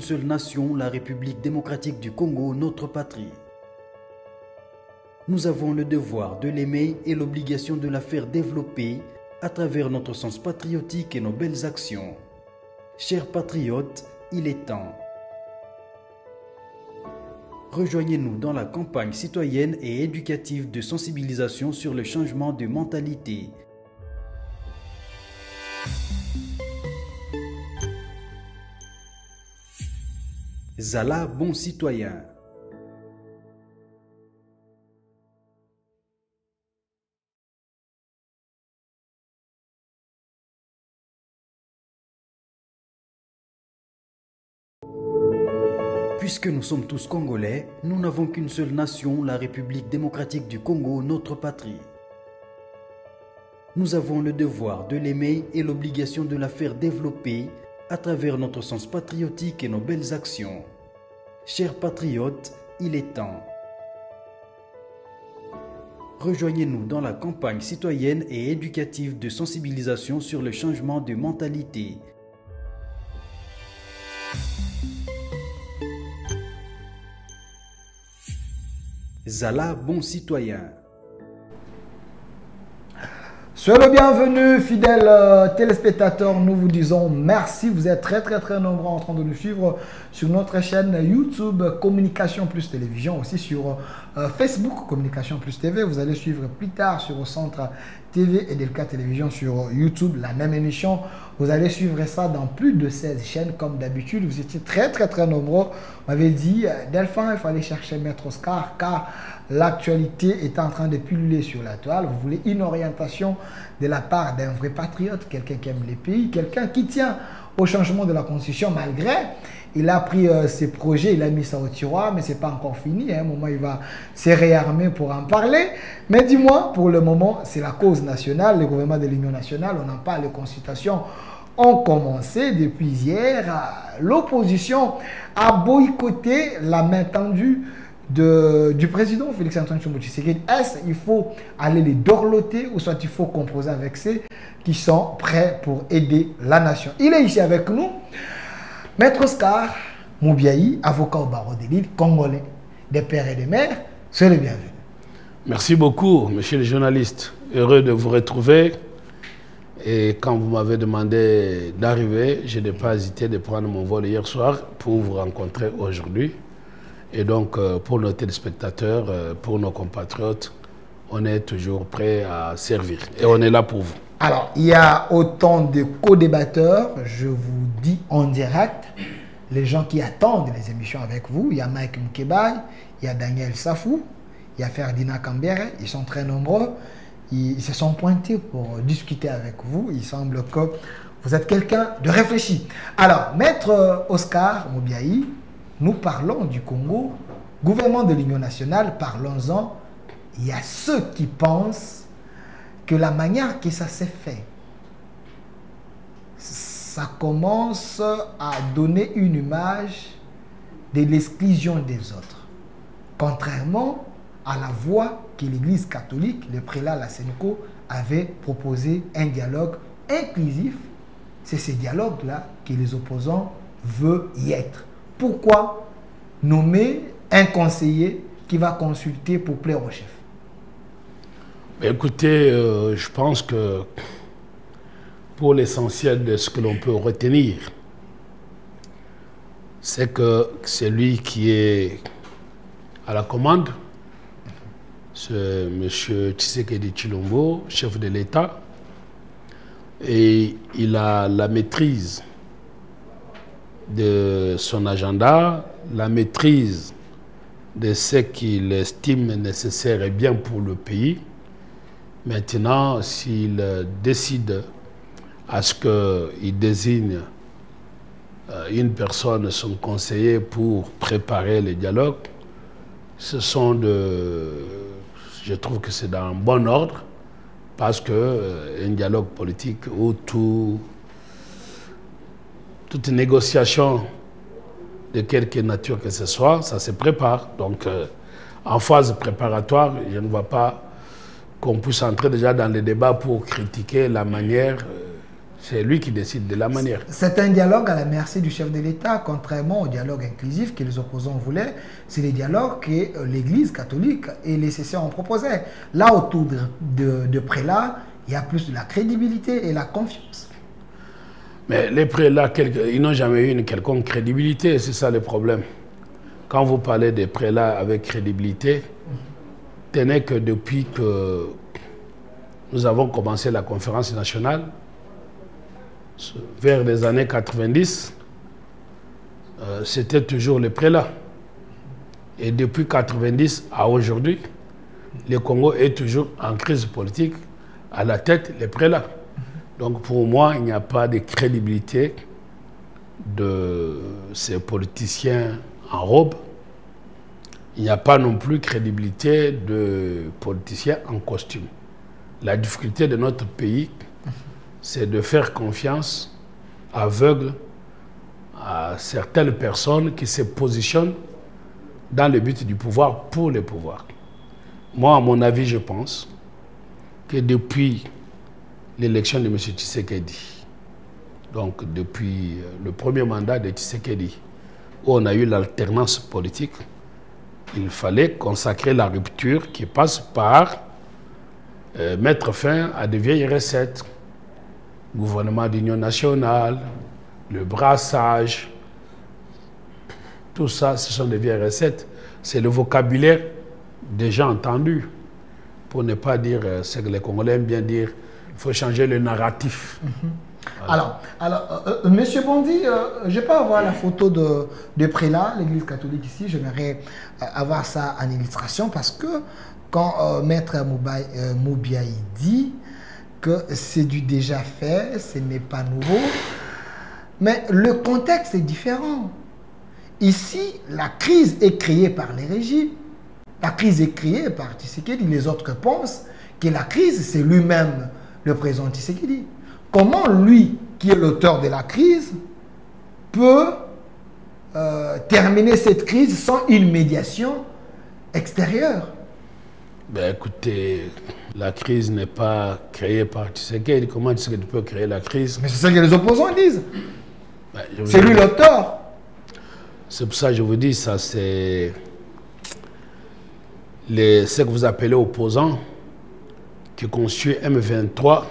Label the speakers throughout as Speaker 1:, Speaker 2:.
Speaker 1: Seule nation, la République démocratique du Congo, notre patrie. Nous avons le devoir de l'aimer et l'obligation de la faire développer à travers notre sens patriotique et nos belles actions. Chers patriotes, il est temps. Rejoignez-nous dans la campagne citoyenne et éducative de sensibilisation sur le changement de mentalité. Zala, bon citoyen. Puisque nous sommes tous Congolais, nous n'avons qu'une seule nation, la République démocratique du Congo, notre patrie. Nous avons le devoir de l'aimer et l'obligation de la faire développer à travers notre sens patriotique et nos belles actions. Chers patriotes, il est temps. Rejoignez-nous dans la campagne citoyenne et éducative de sensibilisation sur le changement de mentalité. Zala, bon citoyen.
Speaker 2: Soyez le bienvenu, fidèles téléspectateurs. Nous vous disons merci. Vous êtes très nombreux en train de nous suivre sur notre chaîne YouTube Communication Plus Télévision, aussi sur Facebook Communication Plus TV. Vous allez suivre plus tard sur le Centre TV et Delca Télévision sur YouTube la même émission. Vous allez suivre ça dans plus de 16 chaînes comme d'habitude. Vous étiez très nombreux. On m'avait dit, Delphin, il fallait chercher Maître Oscar car l'actualité est en train de pulluler sur la toile. Vous voulez une orientation de la part d'un vrai patriote, quelqu'un qui aime les pays, quelqu'un qui tient au changement de la Constitution malgré. Il a pris ses projets, il a mis ça au tiroir, mais ce n'est pas encore fini. À un moment, il va se réarmer pour en parler. Mais dis-moi, pour le moment, c'est la cause nationale, le gouvernement de l'Union nationale. On en parle, les consultations ont commencé depuis hier. L'opposition a boycotté la main tendue du président Félix-Antoine Tshisekedi. Est-ce qu'il faut aller les dorloter ou soit il faut composer avec ceux qui sont prêts pour aider la nation? Il est ici avec nous. Maître Oscar Moubiaï, avocat au barreau de l'île, congolais, des pères et des mères, soyez le bienvenu.
Speaker 3: Merci beaucoup, monsieur le journaliste. Heureux de vous retrouver. Et quand vous m'avez demandé d'arriver, je n'ai pas hésité de prendre mon vol hier soir pour vous rencontrer aujourd'hui. Et donc, pour nos téléspectateurs, pour nos compatriotes, on est toujours prêt à servir. Et on est là pour vous.
Speaker 2: Alors, il y a autant de co-débatteurs, je vous dis en direct, les gens qui attendent les émissions avec vous. Il y a Mike Mkebaï, il y a Daniel Safou, il y a Ferdinand Kambere, ils sont très nombreux. Ils se sont pointés pour discuter avec vous. Il semble que vous êtes quelqu'un de réfléchi. Alors, Maître Oscar Moubiaï, nous parlons du Congo, gouvernement de l'Union nationale, parlons-en. Il y a ceux qui pensent que la manière que ça s'est fait, ça commence à donner une image de l'exclusion des autres. Contrairement à la voie que l'Église catholique, le prélat Lasenko, avait proposé un dialogue inclusif. C'est ce dialogue-là que les opposants veulent y être. Pourquoi nommer un conseiller qui va consulter pour plaire au chef?
Speaker 3: Écoutez, je pense que pour l'essentiel de ce que l'on peut retenir, c'est que celui qui est à la commande, c'est M. Tshisekedi Tshilombo, chef de l'État, et il a la maîtrise de son agenda, la maîtrise de ce qu'il estime nécessaire et bien pour le pays. Maintenant, s'il décide à ce qu'il désigne une personne, son conseiller, pour préparer le dialogue, ce sont je trouve que c'est dans un bon ordre, parce qu'un dialogue politique où toute négociation de quelque nature que ce soit, ça se prépare. Donc, en phase préparatoire, je ne vois pas qu'on puisse entrer déjà dans les débats pour critiquer la manière C'est lui qui décide de la manière.
Speaker 2: C'est un dialogue à la merci du chef de l'État, contrairement au dialogue inclusif que les opposants voulaient. C'est le dialogue que l'Église catholique et les CC ont proposé. Là, autour de prélats, il y a plus de la crédibilité et la confiance.
Speaker 3: Mais les prélats, ils n'ont jamais eu une quelconque crédibilité, c'est ça le problème. Quand vous parlez des prélats avec crédibilité, tenez que depuis que nous avons commencé la conférence nationale, vers les années 90, c'était toujours les prélats. Et depuis 90 à aujourd'hui, le Congo est toujours en crise politique, à la tête les prélats. Donc pour moi, il n'y a pas de crédibilité de ces politiciens en robe. Il n'y a pas non plus crédibilité de politiciens en costume. La difficulté de notre pays, c'est de faire confiance aveugle à certaines personnes qui se positionnent dans le but du pouvoir pour le pouvoir. Moi, à mon avis, je pense que depuis l'élection de M. Tshisekedi, donc depuis le premier mandat de Tshisekedi, où on a eu l'alternance politique, il fallait consacrer la rupture qui passe par mettre fin à de vieilles recettes. Gouvernement d'union nationale, le brassage, tout ça, ce sont des vieilles recettes. C'est le vocabulaire déjà entendu. Pour ne pas dire ce que les Congolais aiment bien dire, il faut changer le narratif.
Speaker 2: Voilà. Alors Monsieur Bondy, je peux avoir la photo de prélat, l'église catholique ici. J'aimerais avoir ça en illustration parce que quand Maître Moubiaï dit que c'est du déjà fait, ce n'est pas nouveau. Mais le contexte est différent. Ici, la crise est créée par les régimes. La crise est créée par Tshisekedi. Les autres pensent que la crise, c'est lui-même le président Tshisekedi. Comment lui, qui est l'auteur de la crise, peut terminer cette crise sans une médiation extérieure?
Speaker 3: Ben écoutez, la crise n'est pas créée par Tshisekedi. Comment Tshisekedi peut créer la crise?
Speaker 2: Mais c'est ce que les opposants disent.
Speaker 3: Ben,
Speaker 2: c'est lui l'auteur.
Speaker 3: C'est pour ça que je vous dis, ça c'est ce que vous appelez opposants qui constituent M23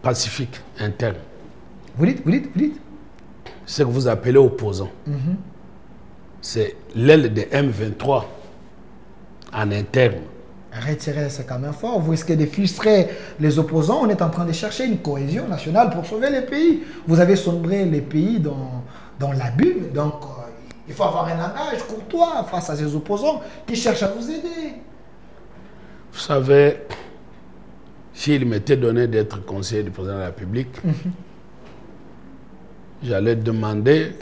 Speaker 3: pacifique interne.
Speaker 2: Vous dites.
Speaker 3: Ce que vous appelez opposants, c'est l'aile de M23 en interne.
Speaker 2: Retirer, c'est quand même fort. Vous risquez de frustrer les opposants. On est en train de chercher une cohésion nationale pour sauver les pays. Vous avez sombré les pays dans l'abus. Donc, il faut avoir un langage courtois face à ces opposants qui cherchent à vous aider.
Speaker 3: Vous savez, s'il m'était donné d'être conseiller du président de la République, j'allais demander,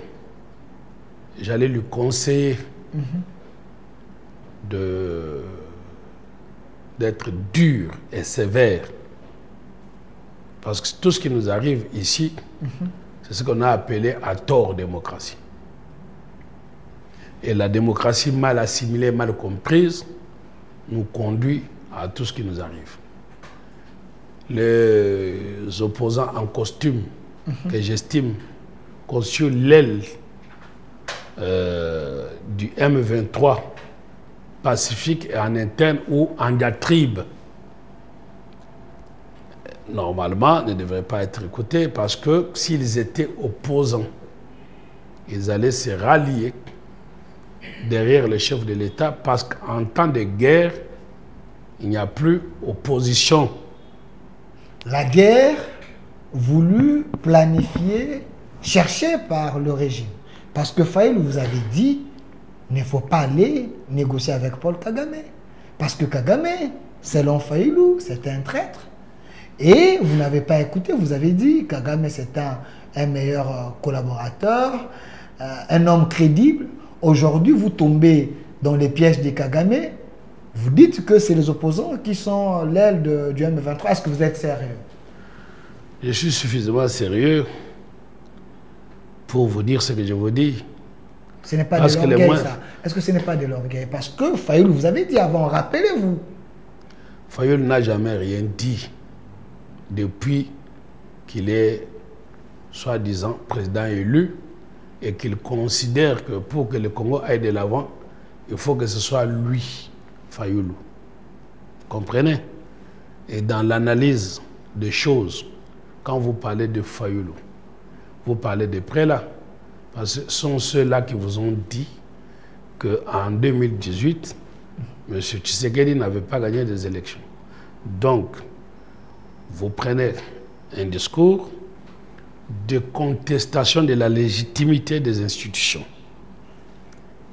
Speaker 3: j'allais lui conseiller d'être dur et sévère. Parce que tout ce qui nous arrive ici, c'est ce qu'on a appelé à tort démocratie. Et la démocratie mal assimilée, mal comprise, nous conduit à tout ce qui nous arrive. Les opposants en costume, que j'estime constituent l'aile du M23 pacifique et en interne ou en diatribe, normalement, ne devraient pas être écoutés parce que s'ils étaient opposants, ils allaient se rallier derrière le chef de l'État parce qu'en temps de guerre, il n'y a plus opposition.
Speaker 2: La guerre voulue, planifiée, cherchée par le régime. Parce que Fayulu vous avait dit, il ne faut pas aller négocier avec Paul Kagame. Parce que Kagame, selon Fayulu, c'était un traître. Et vous n'avez pas écouté, vous avez dit, Kagame c'est un meilleur collaborateur, un homme crédible. Aujourd'hui, vous tombez dans les pièges de Kagame. Vous dites que c'est les opposants qui sont l'aile du M23. Est-ce que vous êtes sérieux?
Speaker 3: Je suis suffisamment sérieux pour vous dire ce que je vous dis.
Speaker 2: Ce n'est pas de l'orgueil, ça. Est-ce que ce n'est pas de l'orgueil? Parce que Fayulu vous avez dit avant, rappelez-vous.
Speaker 3: Fayulu n'a jamais rien dit depuis qu'il est soi-disant président élu, et qu'il considère que pour que le Congo aille de l'avant, il faut que ce soit lui, Fayulu. Comprenez? Et dans l'analyse des choses, quand vous parlez de Fayulu, vous parlez des prélats, parce que ce sont ceux-là qui vous ont dit qu'en 2018, M. Tshisekedi n'avait pas gagné des élections. Donc, vous prenez un discours de contestation de la légitimité des institutions.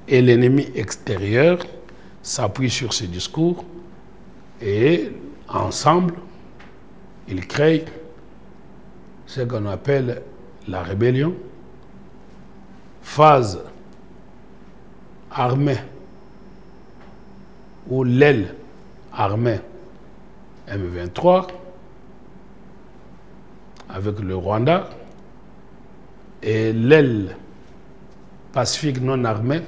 Speaker 3: Et l'ennemi extérieur s'appuie sur ce discours et ensemble, ils créent ce qu'on appelle la rébellion, phase armée ou l'aile armée M23 avec le Rwanda et l'aile pacifique non armée,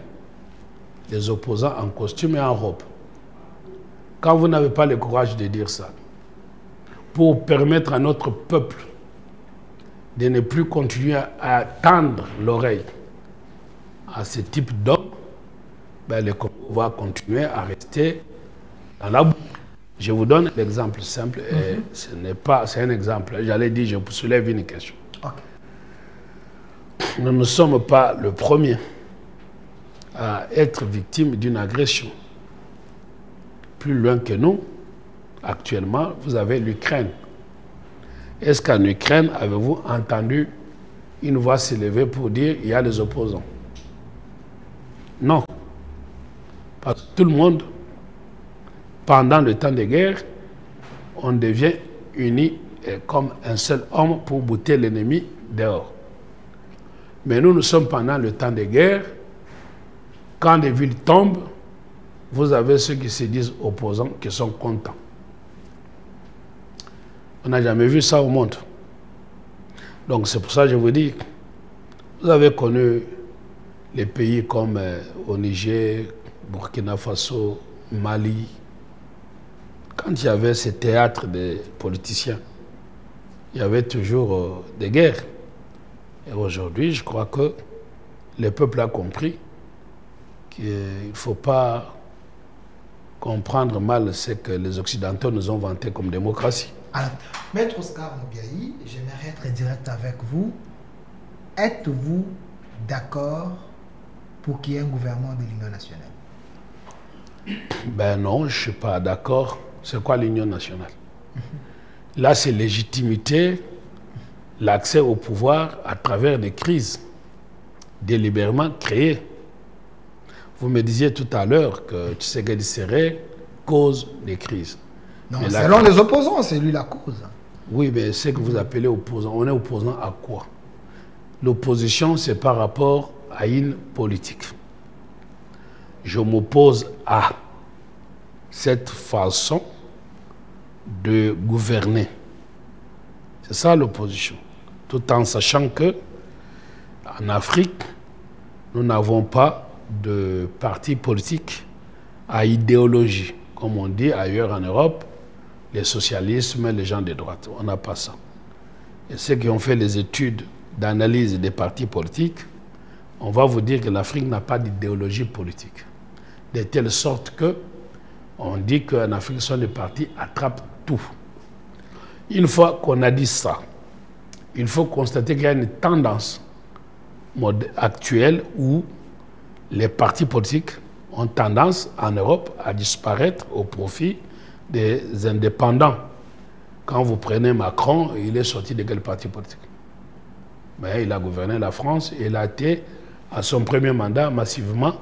Speaker 3: les opposants en costume et en robe. Quand vous n'avez pas le courage de dire ça, pour permettre à notre peuple de ne plus continuer à tendre l'oreille à ce type d'homme, ben le Congo va continuer à rester dans la boue. Je vous donne l'exemple simple, et ce n'est pas, c'est un exemple. J'allais dire, je vous soulève une question. Okay. Nous ne sommes pas le premier à être victime d'une agression. Plus loin que nous, actuellement, vous avez l'Ukraine. Est-ce qu'en Ukraine, avez-vous entendu une voix s'élever pour dire qu'il y a les opposants? Non. Parce que tout le monde, pendant le temps de guerre, on devient unis comme un seul homme pour bouter l'ennemi dehors. Mais nous sommes pendant le temps de guerre. Quand les villes tombent, vous avez ceux qui se disent opposants, qui sont contents. On n'a jamais vu ça au monde. Donc c'est pour ça que je vous dis, vous avez connu les pays comme au Niger, Burkina Faso, Mali. Quand il y avait ces théâtres des politiciens, il y avait toujours des guerres. Et aujourd'hui, je crois que le peuple a compris qu'il ne faut pas comprendre mal ce que les Occidentaux nous ont vanté comme démocratie.
Speaker 2: Alors, Maître Oscar Mubiayi, j'aimerais être direct avec vous. Êtes-vous d'accord pour qu'il y ait un gouvernement de l'Union nationale?
Speaker 3: Ben non, je ne suis pas d'accord. C'est quoi l'Union nationale? Là, c'est légitimité, l'accès au pouvoir à travers des crises délibérément créées. Vous me disiez tout à l'heure que Tshisekedi serait cause des crises.
Speaker 2: Non, selon les opposants, c'est lui la cause.
Speaker 3: Oui, mais c'est que vous appelez opposant. On est opposant à quoi? L'opposition, c'est par rapport à une politique. Je m'oppose à cette façon de gouverner. C'est ça l'opposition. Tout en sachant que en Afrique, nous n'avons pas de parti politique à idéologie. Comme on dit ailleurs en Europe, les socialismes, les gens de droite. On n'a pas ça. Et ceux qui ont fait les études d'analyse des partis politiques, on va vous dire que l'Afrique n'a pas d'idéologie politique. De telle sorte que on dit qu'en Afrique, ce sont les partis attrapent tout. Une fois qu'on a dit ça, il faut constater qu'il y a une tendance actuelle où les partis politiques ont tendance en Europe à disparaître au profit des indépendants. Quand vous prenez Macron, il est sorti de quel parti politique? Mais il a gouverné la France et il a été à son premier mandat massivement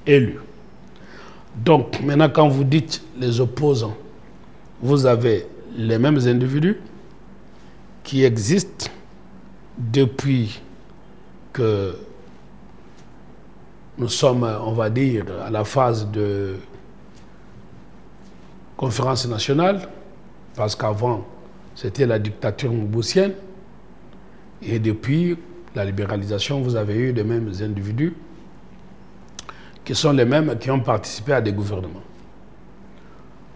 Speaker 3: élu. Donc maintenant quand vous dites les opposants, vous avez les mêmes individus qui existent depuis que nous sommes, on va dire, à la phase de conférence nationale, parce qu'avant, c'était la dictature mobusienne, et depuis la libéralisation, vous avez eu les mêmes individus qui sont les mêmes qui ont participé à des gouvernements.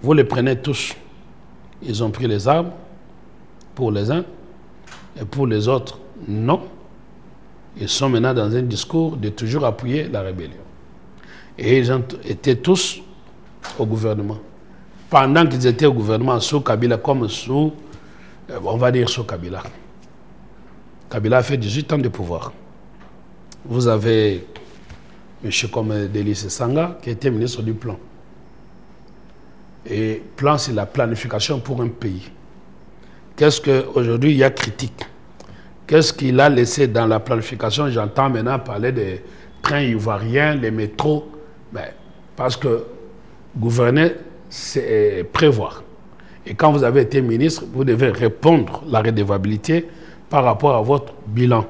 Speaker 3: Vous les prenez tous. Ils ont pris les armes pour les uns, Et pour les autres, non. Ils sont maintenant dans un discours de toujours appuyer la rébellion. Et ils ont été tous au gouvernement. Pendant qu'ils étaient au gouvernement, sous Kabila, comme sous, on va dire sous Kabila. Kabila a fait 18 ans de pouvoir. Vous avez M. comme Délice Sanga, qui était ministre du Plan. Et plan, c'est la planification pour un pays. Qu'est-ce qu'aujourd'hui il y a critique? Qu'est-ce qu'il a laissé dans la planification? J'entends maintenant parler des trains ivoiriens, les métros. Ben, parce que gouverner, c'est prévoir. Et quand vous avez été ministre, vous devez répondre à la redevabilité par rapport à votre bilan.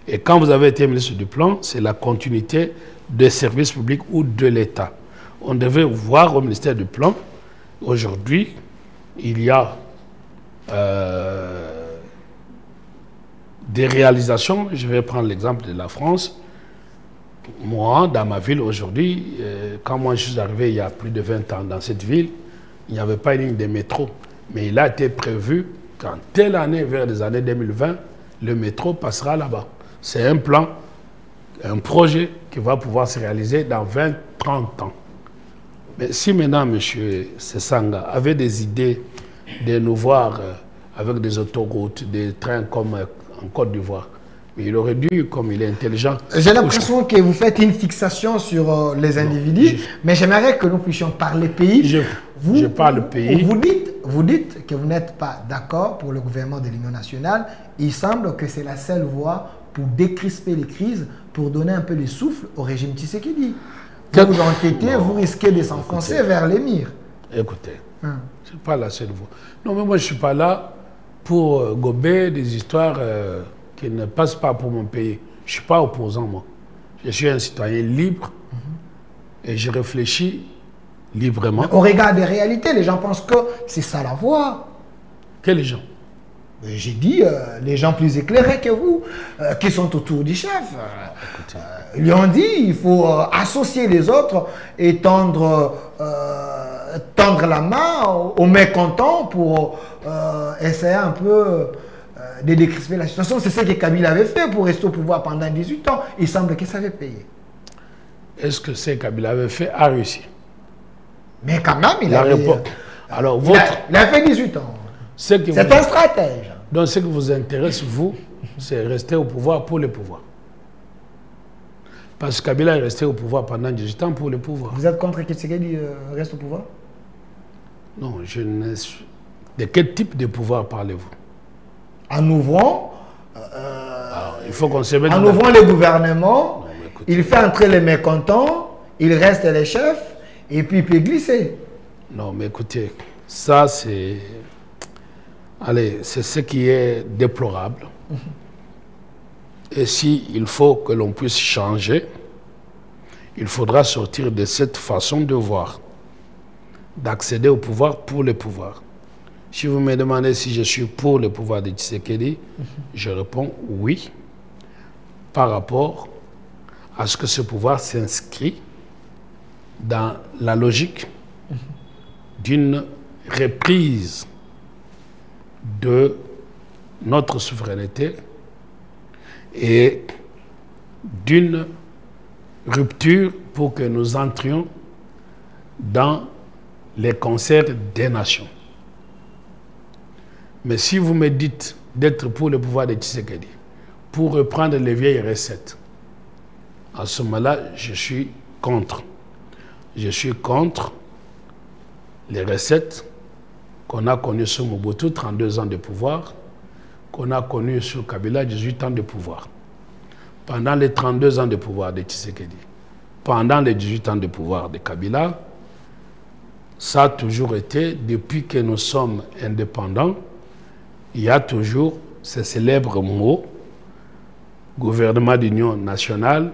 Speaker 3: Et quand vous avez été ministre du Plan, c'est la continuité des services publics ou de l'État. On devait voir au ministère du Plan, aujourd'hui, il y a des réalisations. Je vais prendre l'exemple de la France. Moi, dans ma ville aujourd'hui, quand moi je suis arrivé il y a plus de 20 ans dans cette ville, il n'y avait pas une ligne de métro. Mais il a été prévu qu'en telle année, vers les années 2020, le métro passera là-bas. C'est un plan, un projet qui va pouvoir se réaliser dans 20-30 ans. Mais si maintenant M. Sesanga avait des idées de nous voir avec des autoroutes, des trains comme en Côte d'Ivoire, mais il aurait dû, comme il est intelligent...
Speaker 2: J'ai l'impression que vous faites une fixation sur les individus, mais j'aimerais que nous puissions parler pays.
Speaker 3: Je parle pays.
Speaker 2: Vous dites que vous n'êtes pas d'accord pour le gouvernement de l'Union nationale. Il semble que c'est la seule voie pour décrisper les crises, pour donner un peu de souffle au régime Tshisekedi. Vous enquêtez, vous risquez de s'enfoncer vers l'émir.
Speaker 3: Écoutez, ce n'est pas la seule voie. Non, mais moi, je ne suis pas là pour gober des histoires qui ne passent pas pour mon pays. Je ne suis pas opposant, moi. Je suis un citoyen libre et je réfléchis librement.
Speaker 2: Mais au regard des réalités, les gens pensent que c'est ça la voie.
Speaker 3: Quels gens?
Speaker 2: J'ai dit les gens plus éclairés que vous, qui sont autour du chef. Lui ont dit il faut associer les autres et tendre la main aux mécontents pour essayer un peu de décrisper la situation. C'est ce que Kabila avait fait pour rester au pouvoir pendant 18 ans. Il semble que ça avait payé.
Speaker 3: Est-ce que ce que Kabila avait fait a réussi?
Speaker 2: Mais quand même, il a fait 18 ans. C'est un stratège.
Speaker 3: Donc, ce qui vous intéresse, vous, c'est rester au pouvoir pour le pouvoir. Parce que Kabila est resté au pouvoir pendant 18 ans pour le pouvoir.
Speaker 2: Vous êtes contre Tshisekedi reste au pouvoir?
Speaker 3: Non, je ne suis... De quel type de pouvoir parlez-vous?
Speaker 2: En ouvrant...
Speaker 3: Alors, il faut qu'on se mette...
Speaker 2: En ouvrant les gouvernements, il fait entrer les mécontents, il reste les chefs, et puis il peut glisser.
Speaker 3: Non, mais écoutez, ça c'est... Allez, c'est ce qui est déplorable. Et s'il faut que l'on puisse changer, il faudra sortir de cette façon de voir, d'accéder au pouvoir pour le pouvoir. Si vous me demandez si je suis pour le pouvoir de Tshisekedi, je réponds oui, par rapport à ce que ce pouvoir s'inscrit dans la logique d'une reprise de notre souveraineté et d'une rupture pour que nous entrions dans les concerts des nations. Mais si vous me dites d'être pour le pouvoir de Tshisekedi, pour reprendre les vieilles recettes, à ce moment-là, je suis contre. Je suis contre les recettes qu'on a connues sous Mobutu, 32 ans de pouvoir, qu'on a connues sous Kabila, 18 ans de pouvoir. Pendant les 32 ans de pouvoir de Tshisekedi, pendant les 18 ans de pouvoir de Kabila, ça a toujours été, depuis que nous sommes indépendants, il y a toujours ce célèbre mot, gouvernement d'union nationale,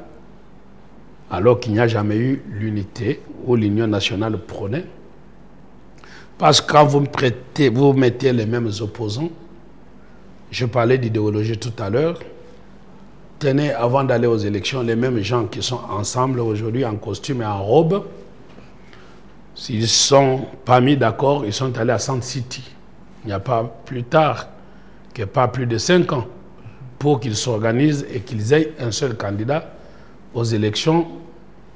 Speaker 3: alors qu'il n'y a jamais eu l'unité où l'union nationale prônait. Parce que quand vous mettez les mêmes opposants, je parlais d'idéologie tout à l'heure, tenez, avant d'aller aux élections, les mêmes gens qui sont ensemble aujourd'hui en costume et en robe, s'ils ne sont pas mis d'accord, ils sont allés à Sand City. Il n'y a pas plus tard que pas plus de 5 ans. pour qu'ils s'organisent et qu'ils aient un seul candidat aux élections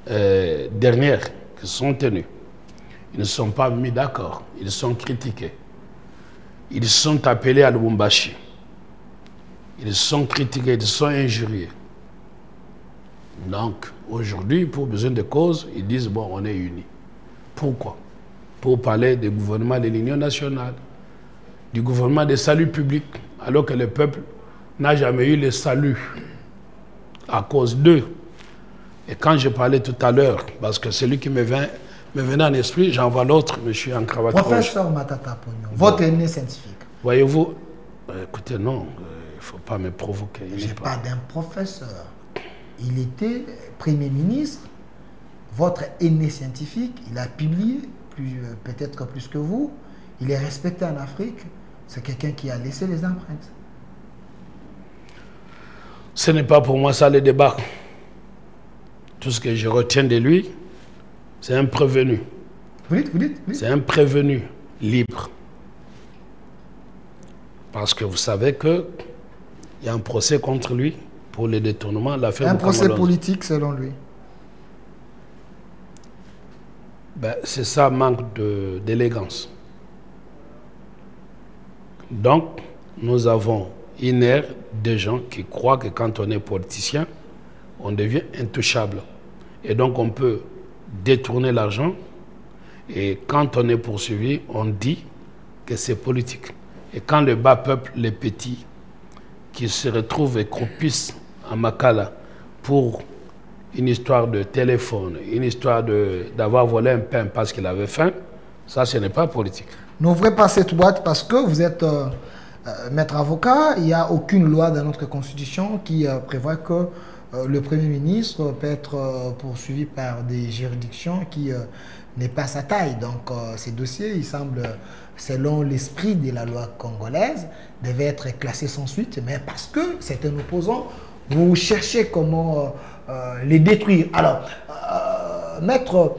Speaker 3: dernières qui sont tenues. Ils ne sont pas mis d'accord, ils sont critiqués. Ils sont appelés à Lubumbashi. Ils sont critiqués, ils sont injuriés. Donc, aujourd'hui, pour besoin de cause, ils disent, bon, on est unis. Pourquoi? Pour parler du gouvernement de l'Union nationale, du gouvernement de salut public, alors que le peuple n'a jamais eu le salut à cause d'eux. Et quand je parlais tout à l'heure, parce que celui qui me venait en esprit, j'en vois l'autre, monsieur en cravate rouge.
Speaker 2: Professeur Matata Pognon, votre aîné scientifique.
Speaker 3: Voyez-vous, écoutez, non, il ne faut pas me provoquer.
Speaker 2: Je parle d'un professeur. Il était Premier ministre, votre aîné scientifique, il a publié, peut-être plus que vous. Il est respecté en Afrique. C'est quelqu'un qui a laissé les empreintes.
Speaker 3: Ce n'est pas pour moi ça le débat. Tout ce que je retiens de lui, c'est un prévenu.
Speaker 2: Vous dites.
Speaker 3: C'est un prévenu libre. Parce que vous savez qu'il y a un procès contre lui pour le détournement de l'affaire.
Speaker 2: Un procès politique selon lui.
Speaker 3: Ben, c'est ça, manque d'élégance. Donc, nous avons une ère de gens qui croient que quand on est politicien, on devient intouchable. Et donc, on peut détourner l'argent. Et quand on est poursuivi, on dit que c'est politique. Et quand le bas peuple, les petits, qui se retrouvent et croupissent à Makala pour une histoire de téléphone, une histoire d'avoir volé un pain parce qu'il avait faim, ça, ce n'est pas politique.
Speaker 2: N'ouvrez pas cette boîte parce que vous êtes maître avocat. Il n'y a aucune loi dans notre constitution qui prévoit que le Premier ministre peut être poursuivi par des juridictions qui n'est pas sa taille. Donc, ces dossiers, il semble, selon l'esprit de la loi congolaise, devaient être classés sans suite. Mais parce que c'est un opposant, vous cherchez comment les détruire. Alors, maître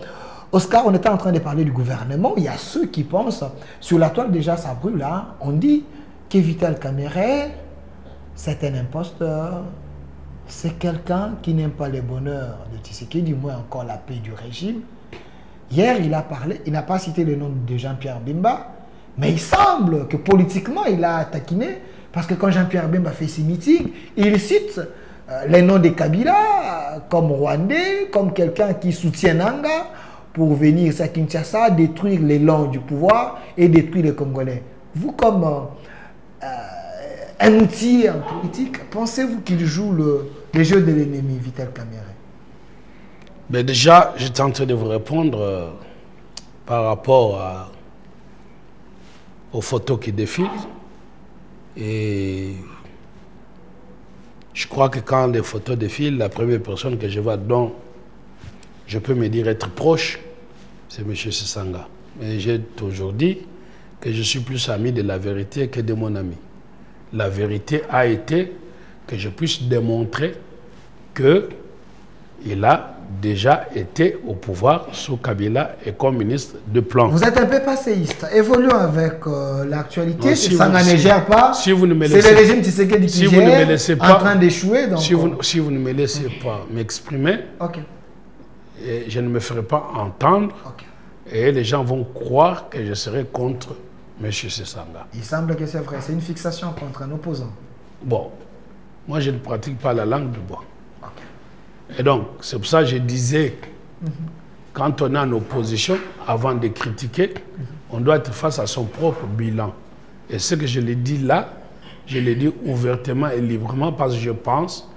Speaker 2: Oscar, on était en train de parler du gouvernement. Il y a ceux qui pensent, sur la toile déjà ça brûle là, on dit que Vital Kamerhe, c'est un imposteur. C'est quelqu'un qui n'aime pas le bonheur de Tshisekedi, du moins encore la paix du régime. Hier, il a parlé, il n'a pas cité le nom de Jean-Pierre Bemba, mais il semble que politiquement, il a taquiné, parce que quand Jean-Pierre Bemba fait ses meetings, il cite les noms de Kabila comme Rwandais, comme quelqu'un qui soutient Nanga pour venir à Kinshasa, détruire l'élan du pouvoir et détruire les Congolais. Vous, comme un outil en politique, pensez-vous qu'il joue le jeu de l'ennemi, Vital Kamerhe?
Speaker 3: Mais déjà, j'étais en train de vous répondre par rapport aux photos qui défilent. Et je crois que quand les photos défilent, la première personne que je vois dont je peux me dire être proche, c'est M. Sesanga. Mais j'ai toujours dit que je suis plus ami de la vérité que de mon ami. La vérité a été que je puisse démontrer qu'il a déjà été au pouvoir sous Kabila et comme ministre de plan.
Speaker 2: Vous êtes un peu passéiste. Évoluons avec l'actualité. Ça n'en gère pas.
Speaker 3: Si vous ne me
Speaker 2: laissez, c'est le régime Tshisekedi qui gère, en train d'échouer.
Speaker 3: Si vous ne me laissez pas m'exprimer,
Speaker 2: okay,
Speaker 3: je ne me ferai pas entendre.
Speaker 2: Okay.
Speaker 3: Et les gens vont croire que je serai contre M. Sesanga.
Speaker 2: Il semble que c'est vrai. C'est une fixation contre un opposant.
Speaker 3: Bon, moi je ne pratique pas la langue de bois. Okay. Et donc, c'est pour ça que je disais, quand on est en opposition, avant de critiquer, on doit être face à son propre bilan. Et ce que je l'ai dit là, je l'ai dit ouvertement et librement parce que je pense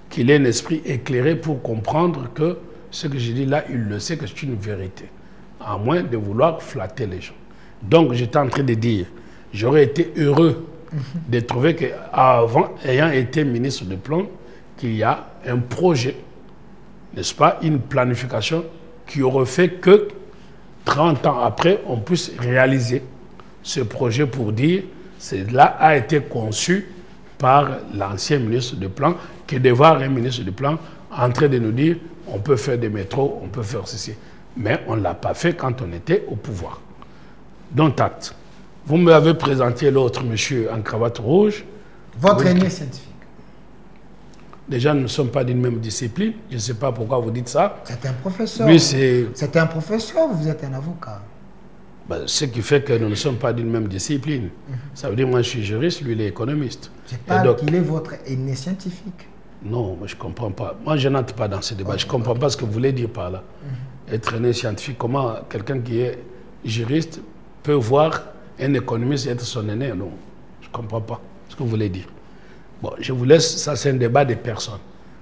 Speaker 3: qu'il a un esprit éclairé pour comprendre que ce que je dis là, il le sait que c'est une vérité. À moins de vouloir flatter les gens. Donc, j'étais en train de dire, j'aurais été heureux de trouver qu'avant, ayant été ministre de plan, qu'il y a un projet, n'est-ce pas, une planification qui aurait fait que 30 ans après, on puisse réaliser ce projet pour dire cela a été conçu par l'ancien ministre de plan, qui devait avoir un ministre de plan en train de nous dire on peut faire des métros, on peut faire ceci. Mais on ne l'a pas fait quand on était au pouvoir. Donc, acte. Vous m'avez présenté l'autre monsieur en cravate rouge.
Speaker 2: Votre aîné scientifique.
Speaker 3: Déjà, nous ne sommes pas d'une même discipline. Je ne sais pas pourquoi vous dites ça.
Speaker 2: C'est un professeur.
Speaker 3: Lui,
Speaker 2: c'est un professeur, vous êtes un avocat.
Speaker 3: Ben, ce qui fait que nous ne sommes pas d'une même discipline. Ça veut dire moi je suis juriste, lui il est économiste.
Speaker 2: Je parle qu'il est votre aîné scientifique.
Speaker 3: Non, moi je ne comprends pas. Moi je n'entre pas dans ce débat. Je ne comprends pas ce que vous voulez dire par là. Être aîné scientifique, comment quelqu'un qui est juriste peut voir un économiste être son aîné? Non, je ne comprends pas ce que vous voulez dire. Bon, je vous laisse, ça c'est un débat des personnes.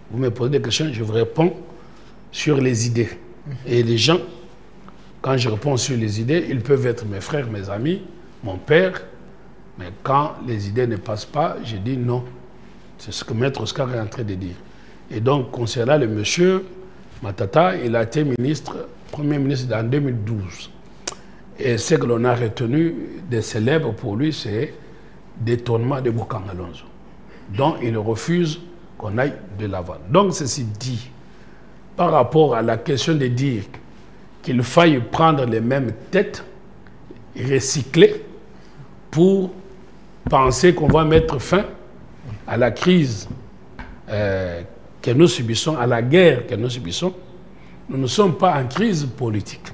Speaker 3: Vous me posez des questions, je vous réponds sur les idées. Et les gens, quand je réponds sur les idées, ils peuvent être mes frères, mes amis, mon père. Mais quand les idées ne passent pas, je dis non. C'est ce que Maître Oscar est en train de dire. Et donc, concernant le monsieur Matata, il a été premier ministre en 2012. Et ce que l'on a retenu des célèbres pour lui, c'est détournement de Bokang Alonso, dont il refuse qu'on aille de l'avant. Donc, ceci dit, par rapport à la question de dire qu'il faille prendre les mêmes têtes et recycler pour penser qu'on va mettre fin à la crise que nous subissons, à la guerre que nous subissons. Nous ne sommes pas en crise politique.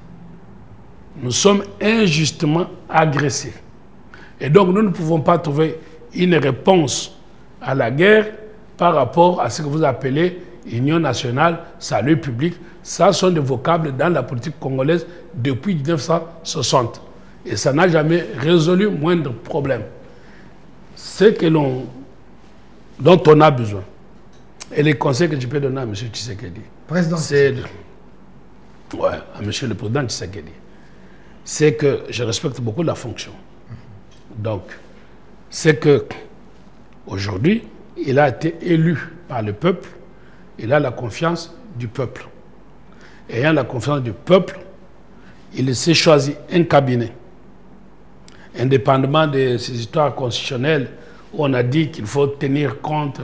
Speaker 3: Nous sommes injustement agressés. Et donc nous ne pouvons pas trouver une réponse à la guerre par rapport à ce que vous appelez Union nationale, salut public. Ça sont des vocables dans la politique congolaise depuis 1960. Et ça n'a jamais résolu moindre problème. Ce dont on a besoin, et les conseils que je peux donner à M. Tshisekedi, c'est à M. le Président Tshisekedi, c'est que je respecte beaucoup la fonction. Donc, c'est que aujourd'hui, il a été élu par le peuple, il a la confiance du peuple. Ayant la confiance du peuple, il s'est choisi un cabinet, indépendamment de ces histoires constitutionnelles où on a dit qu'il faut tenir compte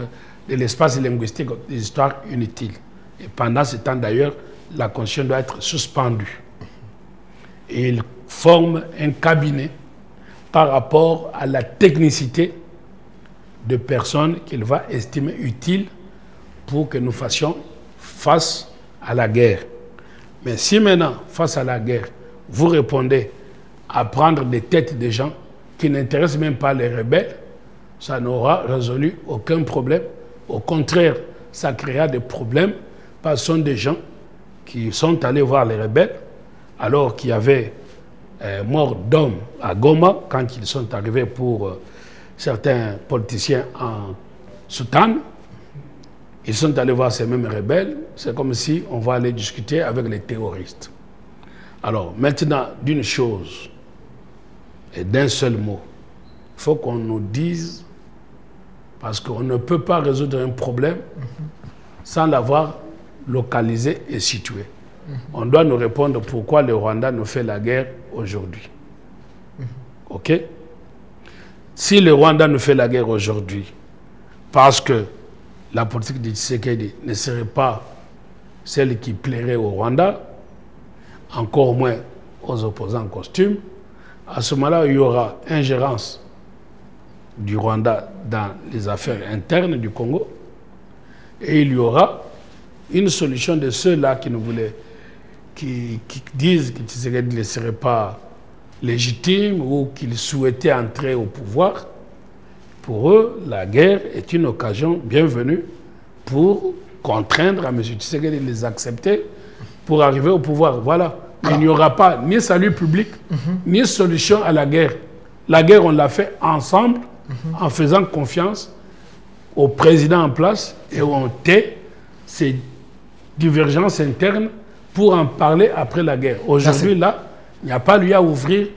Speaker 3: de l'espace linguistique, des histoires inutiles. Et pendant ce temps d'ailleurs, la Constitution doit être suspendue. Et il forme un cabinet par rapport à la technicité de personnes qu'il va estimer utiles pour que nous fassions face à la guerre. Mais si maintenant, face à la guerre, vous répondez à prendre des têtes de gens qui n'intéressent même pas les rebelles, ça n'aura résolu aucun problème. Au contraire, ça créera des problèmes parce que ce sont des gens qui sont allés voir les rebelles alors qu'il y avait mort d'hommes à Goma quand ils sont arrivés pour certains politiciens en soutane. Ils sont allés voir ces mêmes rebelles. C'est comme si on va aller discuter avec les terroristes. Alors, maintenant, d'une chose et d'un seul mot, il faut qu'on nous dise, parce qu'on ne peut pas résoudre un problème sans l'avoir localisé et situé. On doit nous répondre pourquoi le Rwanda nous fait la guerre aujourd'hui. OK? Si le Rwanda nous fait la guerre aujourd'hui, parce que la politique de Tshisekedi ne serait pas celle qui plairait au Rwanda, encore moins aux opposants en costume, à ce moment-là, il y aura ingérence du Rwanda dans les affaires internes du Congo et il y aura une solution de ceux-là qui nous voulaient, qui disent que Tshisekedi ne serait pas légitime ou qu'ils souhaitaient entrer au pouvoir. Pour eux, la guerre est une occasion bienvenue pour contraindre à M. Tshisekedi de les accepter pour arriver au pouvoir. Voilà. Il n'y aura pas ni salut public, ni solution à la guerre. La guerre, on l'a fait ensemble, en faisant confiance au président en place et on tait ces divergences internes pour en parler après la guerre. Aujourd'hui, là, il n'y a pas lieu à ouvrir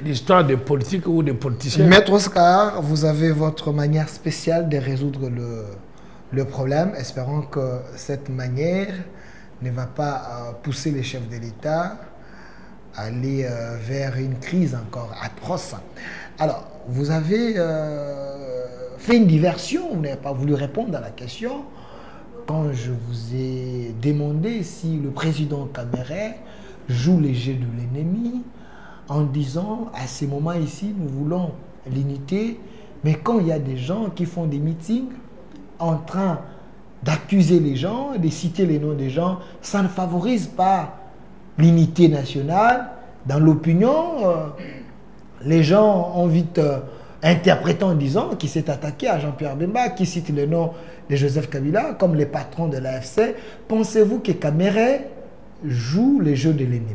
Speaker 3: l'histoire des politiques ou des politiciens.
Speaker 2: Maître Oscar, vous avez votre manière spéciale de résoudre le problème. Espérons que cette manière ne va pas pousser les chefs de l'État à aller vers une crise encore atroce. Alors, vous avez fait une diversion, vous n'avez pas voulu répondre à la question. Quand je vous ai demandé si le président Kamere joue les jeux de l'ennemi, en disant, à ces moments ici, nous voulons l'unité, mais quand il y a des gens qui font des meetings en train d'accuser les gens, de citer les noms des gens, ça ne favorise pas l'unité nationale. Dans l'opinion, les gens ont vite interprété en disant qu'il s'est attaqué à Jean-Pierre Bemba, qui cite le nom de Joseph Kabila comme les patrons de l'AFC. Pensez-vous que Kamere joue les jeux de l'ennemi?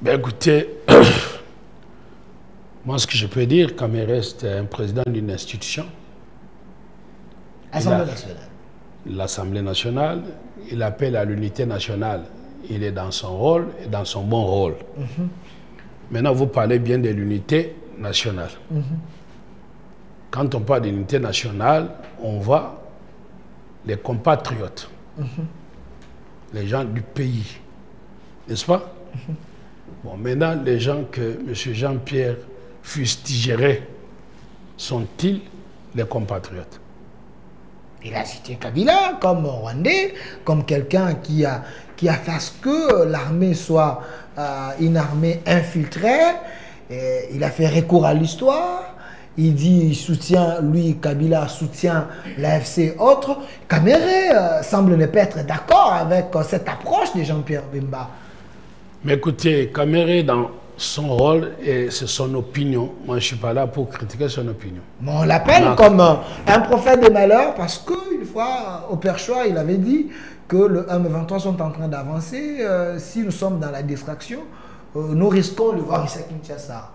Speaker 3: Ben écoutez, moi ce que je peux dire, Kamere c'est un président d'une institution.
Speaker 2: Assemblée nationale.
Speaker 3: L'Assemblée nationale, il appelle à l'unité nationale. Il est dans son rôle et dans son bon rôle. Maintenant, vous parlez bien de l'unité nationale. Quand on parle d'unité nationale, on voit les compatriotes, les gens du pays, n'est-ce pas? Bon, maintenant, les gens que M. Jean-Pierre fustigerait sont-ils les compatriotes?
Speaker 2: Il a cité Kabila comme Rwandais, comme quelqu'un qui a fait à ce que l'armée soit une armée infiltrée. Et il a fait recours à l'histoire. Il dit, il soutient, lui, Kabila soutient l'AFC autres. Kamere semble ne pas être d'accord avec cette approche de Jean-Pierre Bemba.
Speaker 3: Mais écoutez, Kamere, dans son rôle, et c'est son opinion. Moi, je ne suis pas là pour critiquer son opinion. Mais
Speaker 2: on l'appelle comme un prophète des malheurs parce qu'une fois, au Perchois, il avait dit que le M23 sont en train d'avancer. Si nous sommes dans la distraction, nous risquons de voir Issa Kinshasa.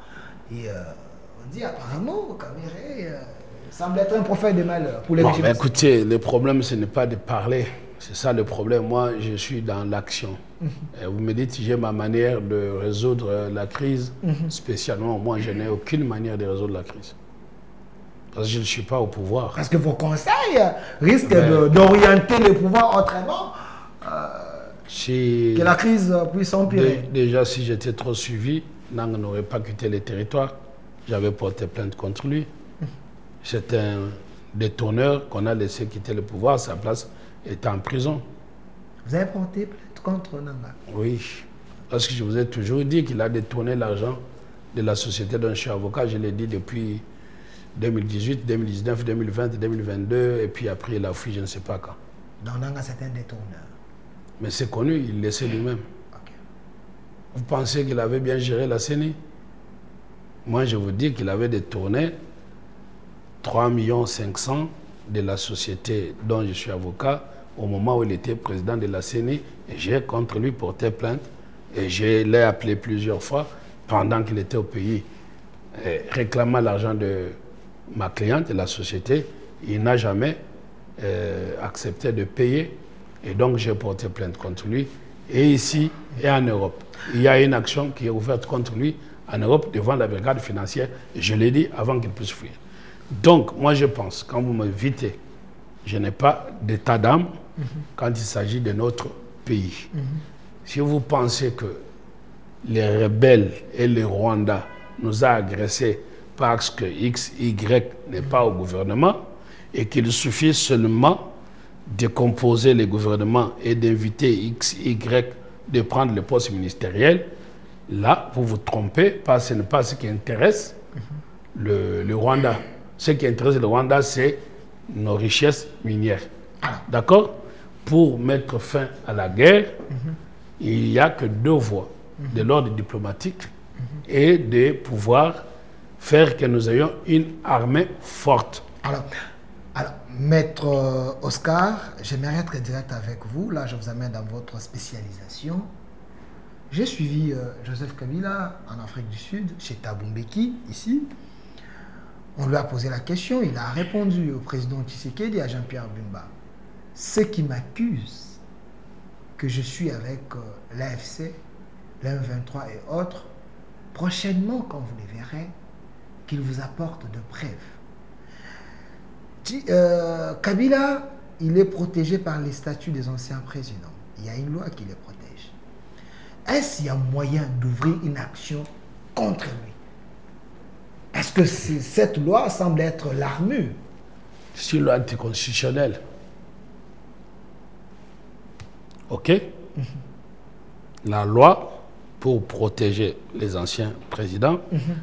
Speaker 2: Et on dit apparemment, Kamere semble être un prophète des malheurs pour les régimes.
Speaker 3: Écoutez, le problème, ce n'est pas de parler. C'est ça le problème. Moi, je suis dans l'action. Vous me dites si j'ai ma manière de résoudre la crise. Spécialement, moi, je n'ai aucune manière de résoudre la crise. Parce que je ne suis pas au pouvoir.
Speaker 2: Parce que vos conseils risquent d'orienter le pouvoir autrement que la crise puisse empirer.
Speaker 3: Déjà, si j'étais trop suivi, Nang n'aurait pas quitté les territoires. J'avais porté plainte contre lui. C'est un détourneur qu'on a laissé quitter le pouvoir. Sa place était en prison.
Speaker 2: Vous avez porté plainte contre Nanga?
Speaker 3: Oui. Parce que je vous ai toujours dit qu'il a détourné l'argent de la société dont je suis avocat. Je l'ai dit depuis 2018, 2019, 2020, 2022. Et puis après, il a fui, je ne sais pas quand.
Speaker 2: Donc Nanga, c'est un détourneur.
Speaker 3: Mais c'est connu, il le sait lui-même.
Speaker 2: Okay.
Speaker 3: Vous pensez qu'il avait bien géré la CENI? Moi, je vous dis qu'il avait détourné 3,5 millions de la société dont je suis avocat au moment où il était président de la CENI. Et j'ai contre lui porté plainte. Et je l'ai appelé plusieurs fois pendant qu'il était au pays, réclamant l'argent de ma cliente et la société. Il n'a jamais accepté de payer. Et donc, j'ai porté plainte contre lui. Et ici, et en Europe, il y a une action qui est ouverte contre lui en Europe devant la brigade financière. Et je l'ai dit avant qu'il puisse fuir. Donc, moi, je pense, quand vous m'invitez, je n'ai pas d'état d'âme quand il s'agit de notre pays. Si vous pensez que les rebelles et les Rwandais nous ont agressés parce que X, Y n'est pas au gouvernement et qu'il suffit seulement de composer le gouvernement et d'inviter X, Y de prendre le poste ministériel, là, vous vous trompez parce que ce n'est pas ce qui intéresse le Rwanda. Ce qui intéresse le Rwanda, c'est nos richesses minières. D'accord? Pour mettre fin à la guerre, il n'y a que deux voies, de l'ordre diplomatique et de pouvoir faire que nous ayons une armée forte.
Speaker 2: Alors Maître Oscar, j'aimerais être direct avec vous. Là, je vous amène dans votre spécialisation. J'ai suivi Joseph Kabila en Afrique du Sud, chez Thabo Mbeki, ici. On lui a posé la question, il a répondu au président Tshisekedi et à Jean-Pierre Bemba. Ceux qui m'accusent que je suis avec l'AFC, l'M23 et autres, prochainement, quand vous les verrez, qu'ils vous apportent de preuves. Kabila, il est protégé par les statuts des anciens présidents. Il y a une loi qui les protège. Est-ce qu'il y a moyen d'ouvrir une action contre lui? Est-ce que cette loi semble être l'armure?
Speaker 3: C'est une loi anticonstitutionnelle. OK? La loi pour protéger les anciens présidents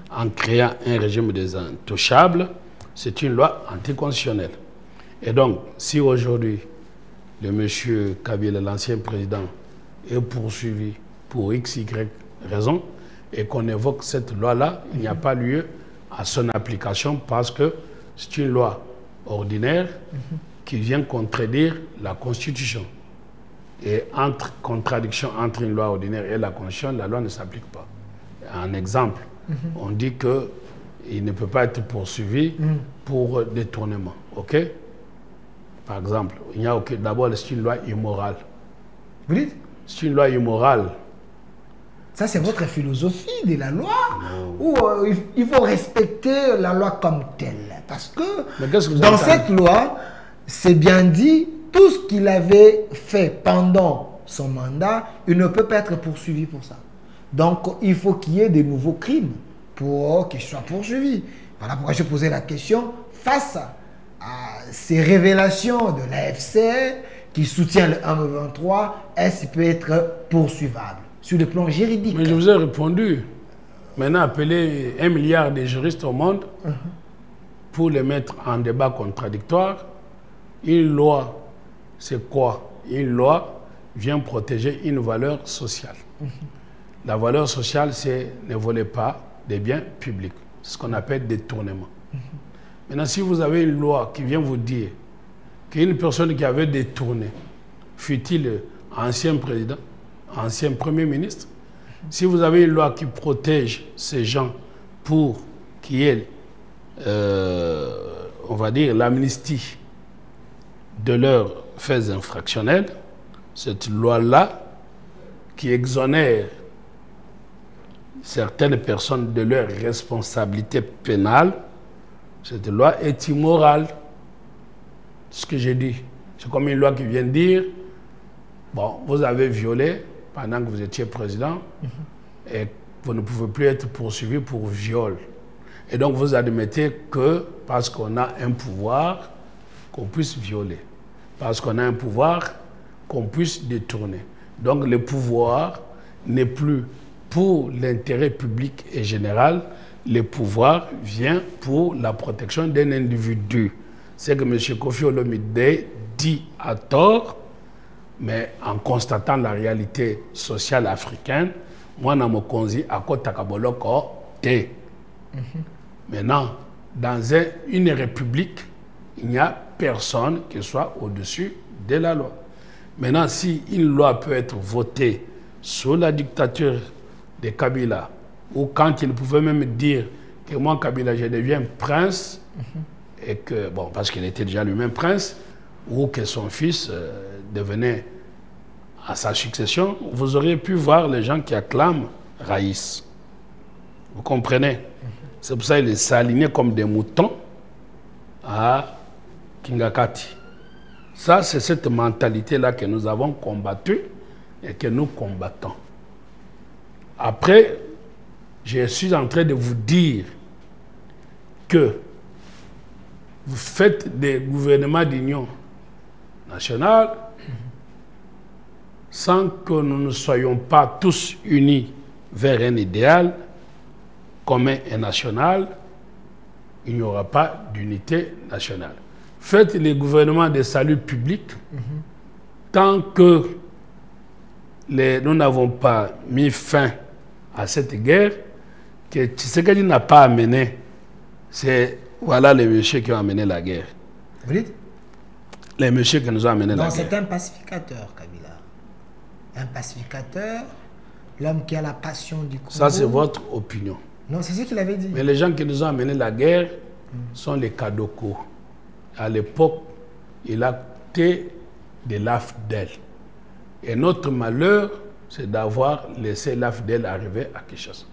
Speaker 3: en créant un régime des intouchables, c'est une loi anticonstitutionnelle. Et donc, si aujourd'hui, le monsieur Kabila, l'ancien président, est poursuivi pour X, Y raison, et qu'on évoque cette loi-là, il n'y a pas lieu à son application parce que c'est une loi ordinaire qui vient contredire la Constitution. Et entre contradiction entre une loi ordinaire et la Constitution, la loi ne s'applique pas. Un exemple, on dit qu'il ne peut pas être poursuivi pour détournement. OK? Par exemple, il y a d'abord, c'est une loi immorale.
Speaker 2: Vous dites? C'est
Speaker 3: une loi immorale.
Speaker 2: Ça, c'est votre philosophie de la loi? Ou il faut respecter la loi comme telle? Parce que dans cette loi, c'est bien dit, tout ce qu'il avait fait pendant son mandat, il ne peut pas être poursuivi pour ça. Donc, il faut qu'il y ait de nouveaux crimes pour qu'il soit poursuivi. Voilà pourquoi je posais la question face à ces révélations de l'AFC qui soutient le 1-23, est-ce qu'il peut être poursuivable sur le plan juridique?
Speaker 3: Mais je vous ai répondu. Maintenant, appeler 1 milliard de juristes au monde pour les mettre en débat contradictoire. Une loi, c'est quoi? Une loi vient protéger une valeur sociale. La valeur sociale, c'est ne voler pas des biens publics. C'est ce qu'on appelle détournement. Maintenant, si vous avez une loi qui vient vous dire qu'une personne qui avait détourné, fut-il ancien président, ancien premier ministre, si vous avez une loi qui protège ces gens pour qu'il y ait, on va dire, l'amnistie de leurs faits infractionnels, cette loi-là qui exonère certaines personnes de leur responsabilité pénale, cette loi est immorale. C'est ce que j'ai dit. C'est comme une loi qui vient dire, bon, vous avez violé pendant que vous étiez président et vous ne pouvez plus être poursuivi pour viol. Et donc vous admettez que parce qu'on a un pouvoir, qu'on puisse violer. Parce qu'on a un pouvoir, qu'on puisse détourner. Donc le pouvoir n'est plus pour l'intérêt public et général, le pouvoir vient pour la protection d'un individu. C'est que M. Kofi Olomide dit à tort, mais en constatant la réalité sociale africaine, moi, je me conduis à Kotakaboloko T. Maintenant, dans une république, il n'y a personne qui soit au-dessus de la loi. Maintenant, si une loi peut être votée sous la dictature de Kabila, ou quand il pouvait même dire que moi, Kabila, je deviens prince, et que, bon, parce qu'il était déjà lui-même prince, ou que son fils devenait à sa succession, vous auriez pu voir les gens qui acclament Raïs. Vous comprenez? C'est pour ça qu'il s'alignait comme des moutons à Kingakati. Ça, c'est cette mentalité-là que nous avons combattue et que nous combattons. Après, je suis en train de vous dire que vous faites des gouvernements d'union nationale sans que nous ne soyons pas tous unis vers un idéal commun et national, il n'y aura pas d'unité nationale. Faites les gouvernements de salut public tant que nous n'avons pas mis fin à cette guerre que Tshisekedi n'a pas amené. C'est voilà les messieurs qui ont amené la guerre.
Speaker 2: Vous dites?
Speaker 3: Les messieurs qui nous ont amené la guerre.
Speaker 2: Non, c'est un pacificateur, Kabila. Un pacificateur, l'homme qui a la passion du Congo.
Speaker 3: Ça, c'est votre opinion.
Speaker 2: Non, c'est ce qu'il avait dit.
Speaker 3: Mais les gens qui nous ont amené la guerre sont les Kadoko. À l'époque, il a été de l'AFDEL. Et notre malheur, c'est d'avoir laissé l'AFDEL arriver à Kinshasa.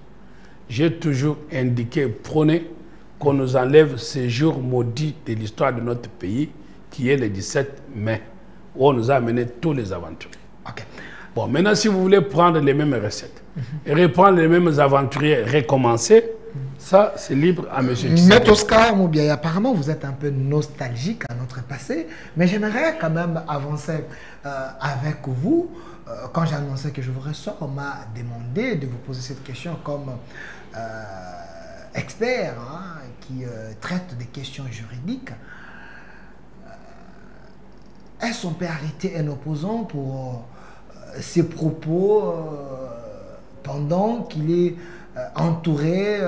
Speaker 3: J'ai toujours indiqué, prôné, qu'on nous enlève ce jour maudit de l'histoire de notre pays, qui est le 17 mai, où on nous a amené tous les aventuriers.
Speaker 2: Okay.
Speaker 3: Bon, maintenant, si vous voulez prendre les mêmes recettes et reprendre les mêmes aventuriers, recommencer, ça, c'est libre à M. Tshisekedi.
Speaker 2: Maître Oscar Moubiaye, apparemment, vous êtes un peu nostalgique à notre passé, mais j'aimerais quand même avancer avec vous. Quand j'ai annoncé que je vous ressors, on m'a demandé de vous poser cette question comme expert qui traite des questions juridiques. est-ce qu'on peut arrêter un opposant pour ses propos pendant qu'il est entouré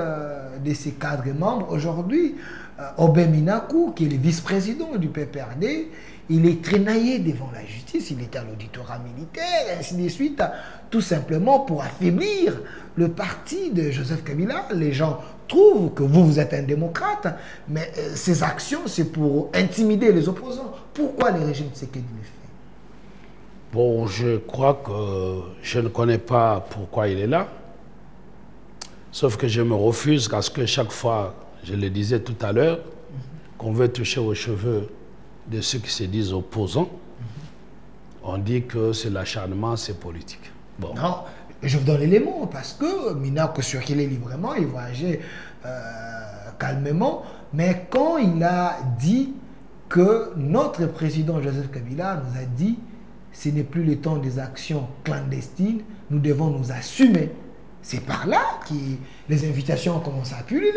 Speaker 2: de ses cadres membres? Aujourd'hui, Aubin Minakou, qui est le vice-président du PPRD, il est traînaillé devant la justice, il est à l'auditorat militaire, et ainsi de suite, tout simplement pour affaiblir le parti de Joseph Kabila. Les gens trouvent que vous êtes un démocrate, mais ces actions, c'est pour intimider les opposants. Pourquoi le régime Tshisekedi le fait?
Speaker 3: Bon, je crois que je ne connais pas pourquoi il est là. Sauf que je me refuse parce que chaque fois, je le disais tout à l'heure, qu'on veut toucher aux cheveux de ceux qui se disent opposants, on dit que c'est l'acharnement, c'est politique. Bon.
Speaker 2: Non, je vous donne l'élément parce que Minakou circulait librement, il voyageait calmement, mais quand il a dit que notre président Joseph Kabila nous a dit ce n'est plus le temps des actions clandestines, nous devons nous assumer. C'est par là que les invitations ont commencé à puller.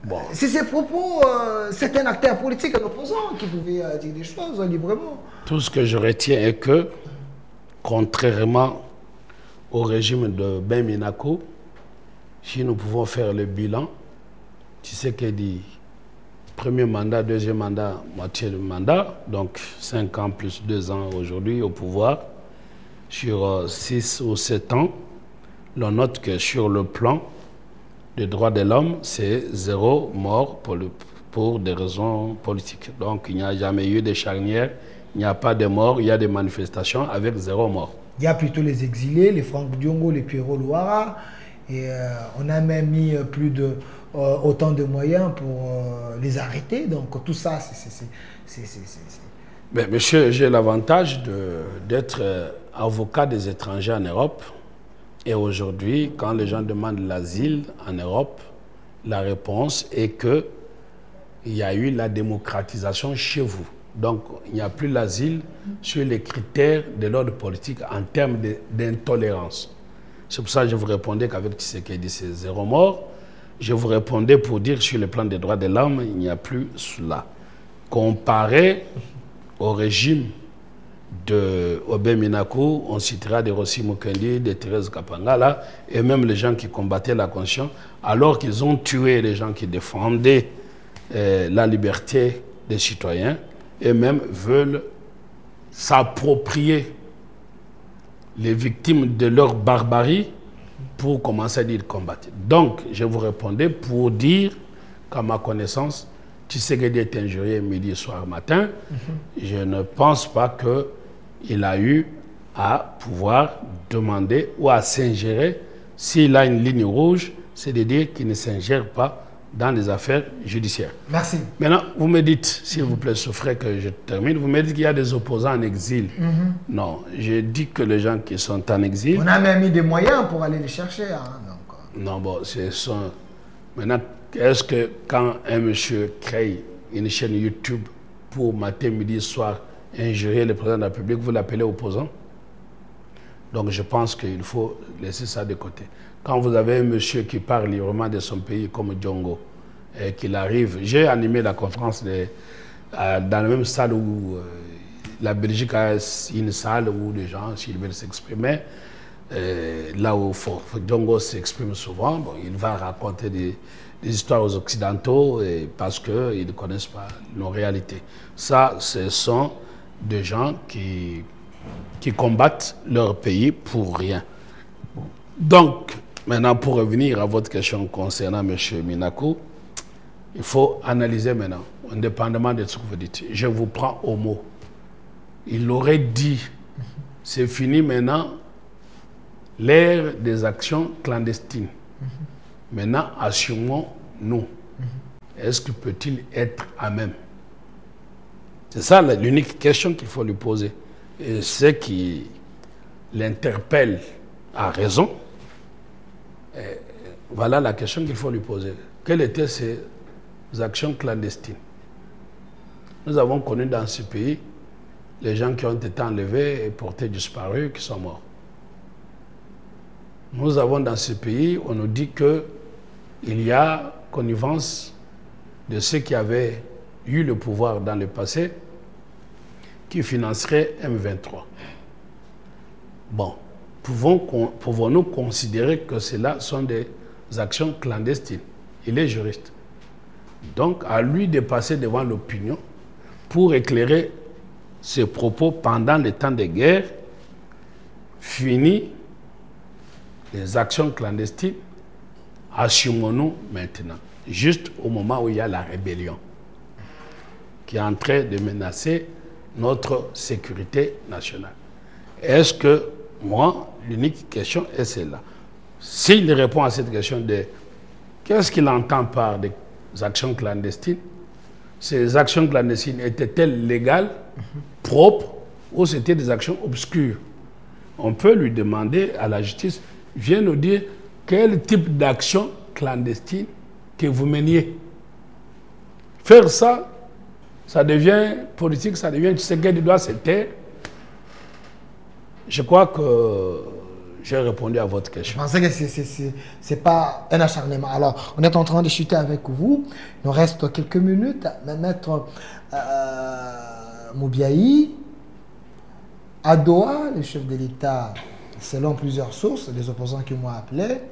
Speaker 2: Bon. C'est ces propos, c'est un acteur politique, un opposant qui pouvait dire des choses librement.
Speaker 3: Tout ce que je retiens est que, contrairement au régime de Ben Minakou, si nous pouvons faire le bilan, tu sais qu'il dit premier mandat, deuxième mandat, moitié de mandat, donc 5 ans plus 2 ans aujourd'hui au pouvoir, sur 6 ou 7 ans, l'on note que sur le plan des droits de l'homme, c'est 0 mort pour des raisons politiques. Donc il n'y a jamais eu de charnière, il n'y a pas de mort, il y a des manifestations avec 0 mort.
Speaker 2: Il y a plutôt les exilés, les Franck Diongo, les Pierrot Louara, et on a même mis plus de autant de moyens pour les arrêter. Donc tout ça, c'est...
Speaker 3: Mais monsieur, j'ai l'avantage d'être avocat des étrangers en Europe. Et aujourd'hui, quand les gens demandent l'asile en Europe, la réponse est qu'il y a eu la démocratisation chez vous. Donc, il n'y a plus l'asile sur les critères de l'ordre politique en termes d'intolérance. C'est pour ça que je vous répondais qu'avec Tshisekedi, c'est 0 mort. Je vous répondais pour dire sur le plan des droits de l'homme, il n'y a plus cela. Comparé au régime de Aubin Minakou, on citera de Rossi Mukendi, de Thérèse Kapangala, et même les gens qui combattaient la conscience, alors qu'ils ont tué les gens qui défendaient la liberté des citoyens, et même veulent s'approprier les victimes de leur barbarie pour commencer à dire combattre. Donc, je vous répondais pour dire qu'à ma connaissance, Tshisekedi est injurié midi, soir, matin. Je ne pense pas qu'il a eu à pouvoir demander ou à s'ingérer. S'il a une ligne rouge, c'est de dire qu'il ne s'ingère pas dans les affaires judiciaires.
Speaker 2: Merci.
Speaker 3: Maintenant, vous me dites, s'il vous plaît, souffrez que je termine, vous me dites qu'il y a des opposants en exil. Non, je dis que les gens qui sont en exil...
Speaker 2: On a même mis des moyens pour aller les chercher. Hein, donc.
Speaker 3: Non, bon, c'est ça. Maintenant, est-ce que quand un monsieur crée une chaîne YouTube pour matin, midi, soir, injurier le président de la République, vous l'appelez opposant? Donc je pense qu'il faut laisser ça de côté. Quand vous avez un monsieur qui parle librement de son pays comme Diongo, et qu'il arrive... J'ai animé la conférence dans la même salle où la Belgique a une salle où les gens, s'ils veulent s'exprimer, là où Diongo s'exprime souvent, bon, il va raconter des histoires aux Occidentaux parce qu'ils ne connaissent pas nos réalités. Ça, ce sont des gens qui combattent leur pays pour rien. Donc, maintenant, pour revenir à votre question concernant M. Minakou, il faut analyser maintenant, indépendamment de ce que vous dites. Je vous prends au mot. Il aurait dit, c'est fini maintenant l'ère des actions clandestines. Maintenant, assumons-nous. Est-ce que peut-il être à même? C'est ça l'unique question qu'il faut lui poser. Et ce qui l'interpelle à raison, voilà la question qu'il faut lui poser. Quelles étaient ces actions clandestines? Nous avons connu dans ce pays les gens qui ont été enlevés et portés disparus, qui sont morts. Nous avons dans ce pays, on nous dit qu'il y a connivence de ceux qui avaient eu le pouvoir dans le passé qui financerait M23. Bon, pouvons-nous considérer que cela sont des actions clandestines? Il est juriste. Donc, à lui de passer devant l'opinion pour éclairer ses propos pendant les temps de guerre. Fini les actions clandestines, assumons-nous maintenant, juste au moment où il y a la rébellion qui est en train de menacer notre sécurité nationale. Est-ce que, moi, l'unique question est celle-là. S'il répond à cette question de qu'est-ce qu'il entend par des actions clandestines, ces actions clandestines étaient-elles légales, propres, ou c'était des actions obscures? On peut lui demander à la justice, viens nous dire quel type d'action clandestine que vous meniez. Faire ça, ça devient politique, ça devient, tu sais qu'il doit se taire. Je crois que j'ai répondu à votre question.
Speaker 2: Je pensais que ce n'est pas un acharnement. Alors, on est en train de discuter avec vous. Il nous reste quelques minutes. Maître Moubiaï, à Doha, le chef de l'État, selon plusieurs sources, des opposants qui m'ont appelé,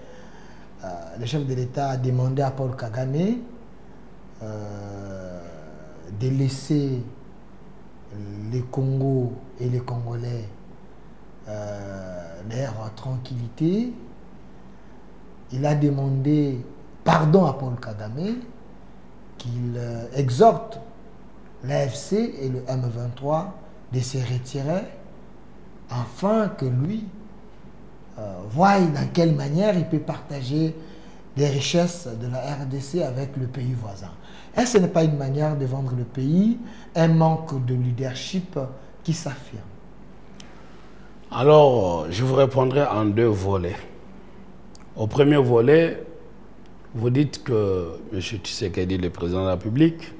Speaker 2: le chef de l'État a demandé à Paul Kagame de laisser les Congos et les Congolais leur tranquillité. Il a demandé pardon à Paul Kagame, qu'il exhorte l'AFC et le M23 de se retirer afin que lui voie dans quelle manière il peut partager les richesses de la RDC avec le pays voisin. Est-ce que ce n'est pas une manière de vendre le pays, un manque de leadership qui s'affirme?
Speaker 3: Alors, je vous répondrai en deux volets. Au premier volet, vous dites que M. Tshisekedi, le président de la République,